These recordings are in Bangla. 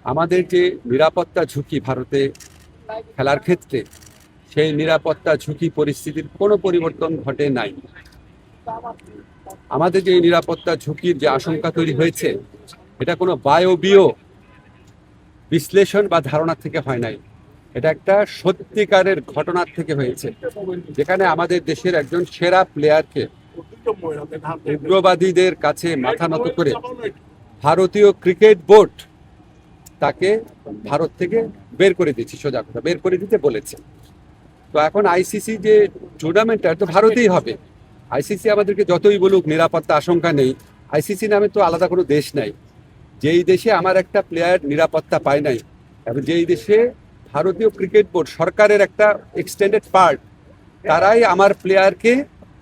আমাদের যে নিরাপত্তা ঝুঁকি ভারতে খেলার ক্ষেত্রে, সেই নিরাপত্তা ঝুঁকি পরিস্থিতির কোনো পরিবর্তন ঘটে নাই। আমাদের যে নিরাপত্তা ঝুঁকির যে আশঙ্কা তৈরি হয়েছে, এটা কোনো বায়বীয় বিশ্লেষণ বা ধারণা থেকে হয় নাই। এটা একটা সত্যিকারের ঘটনার থেকে হয়েছে, যেখানে আমাদের দেশের একজন সেরা প্লেয়ারকে উগ্রবাদীদের কাছে মাথা নত করে ভারতীয় ক্রিকেট বোর্ড তাকে ভারত থেকে বের করে দিয়েছে, সোজা কথা বের করে দিতে বলেছে। তো এখন আইসিসি যে টুর্নামেন্টটা তো ভারতেই হবে। আইসিসি আমাদেরকে যতই বলুক নিরাপত্তা আশঙ্কা নেই, আইসিসি নামে তো আলাদা কোনো দেশ নাই। যেই দেশে আমার একটা প্লেয়ার নিরাপত্তা পায় নাই, এবং যেই দেশে ভারতীয় ক্রিকেট বোর্ড সরকারের একটা এক্সটেন্ডেড পার্ট, তারাই আমার প্লেয়ারকে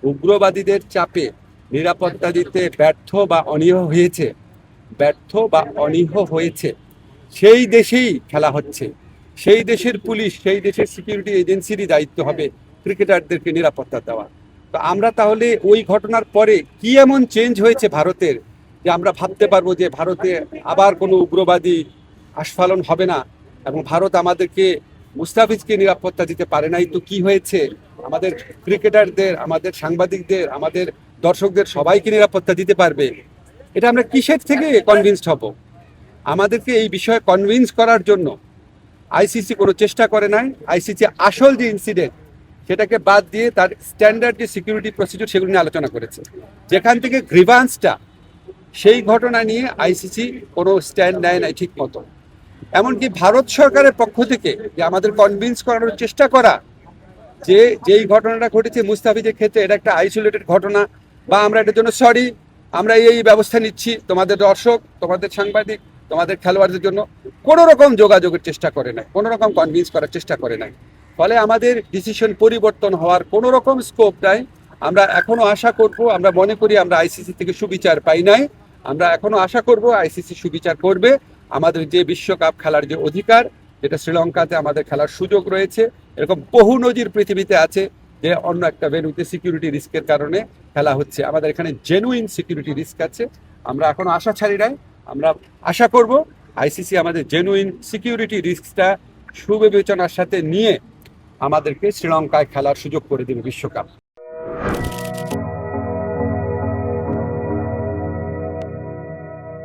উগ্রবাদীদের চাপে নিরাপত্তা দিতে ব্যর্থ বা অনীহ হয়েছে, সেই দেশেই খেলা হচ্ছে। সেই দেশের পুলিশ, সেই দেশের সিকিউরিটি এজেন্সিরই দায়িত্ব হবে ক্রিকেটারদেরকে নিরাপত্তা দেওয়া। তো আমরা তাহলে ওই ঘটনার পরে কি এমন চেঞ্জ হয়েছে ভারতের, যে আমরা ভাবতে পারবো যে ভারতে আবার কোনো উগ্রবাদী আস্ফালন হবে না, এবং ভারত আমাদেরকে মুস্তাফিজকে নিরাপত্তা দিতে পারে নাই তো কি হয়েছে, আমাদের ক্রিকেটারদের, আমাদের সাংবাদিকদের, আমাদের দর্শকদের সবাইকে নিরাপত্তা দিতে পারবে। এটা আমরা কিসের থেকে কনভিন্সড হব? আমাদেরকে এই বিষয়ে কনভিন্স করার জন্য আইসিসি কোনো চেষ্টা করে নাই। আইসিসি আসল যে ইনসিডেন্ট, সেটাকে বাদ দিয়ে তার স্ট্যান্ডার্ড যে সিকিউরিটি প্রসিডিউর সেগুলো নিয়ে আলোচনা করেছে। যেখান থেকে গ্রিভান্সটা, সেই ঘটনা নিয়ে আইসিসি কোনো স্ট্যান্ড নেয় নাই ঠিক মতো। এমনকি ভারত সরকারের পক্ষ থেকে যে আমাদের কনভিন্স করানোর চেষ্টা করা যে যেই ঘটনাটা ঘটেছে মুস্তাফিজের ক্ষেত্রে এটা একটা আইসোলেটেড ঘটনা, বা আমরা এটার জন্য সরি, আমরা এই ব্যবস্থা নিচ্ছি, তোমাদের দর্শক, তোমাদের সাংবাদিক, তোমাদের খেলোয়াড়দের জন্য কোনো রকম যোগাযোগের চেষ্টা করে নাই, কোনো রকম কনভিন্স করার চেষ্টা করে নাই। ফলে আমাদের ডিসিশন পরিবর্তন হওয়ার কোনো রকম স্কোপ নাই। আমরা এখনো আশা করব, আমরা মনে করি আমরা আইসিসি থেকে সুবিচার পাই নাই, আমরা এখনো আশা করব আইসিসি সুবিচার করবে। আমাদের যে বিশ্বকাপ খেলার যে অধিকার, যেটা শ্রীলঙ্কাতে আমাদের খেলার সুযোগ রয়েছে, এরকম বহু নজির পৃথিবীতে আছে যে অন্য একটা ভেন্যুতে সিকিউরিটি রিস্কের কারণে খেলা হচ্ছে, আমাদের এখানে জেনুইন সিকিউরিটি রিস্ক আছে। আমরা এখনো আশা ছাড়ি নাই, আমরা আশা করব আইসিসি আমাদের জেনুইন সিকিউরিটি রিস্কটা সুবিবেচনার সাথে নিয়ে আমাদেরকে শ্রীলঙ্কায় খেলার সুযোগ করে দেবে বিশ্বকাপ।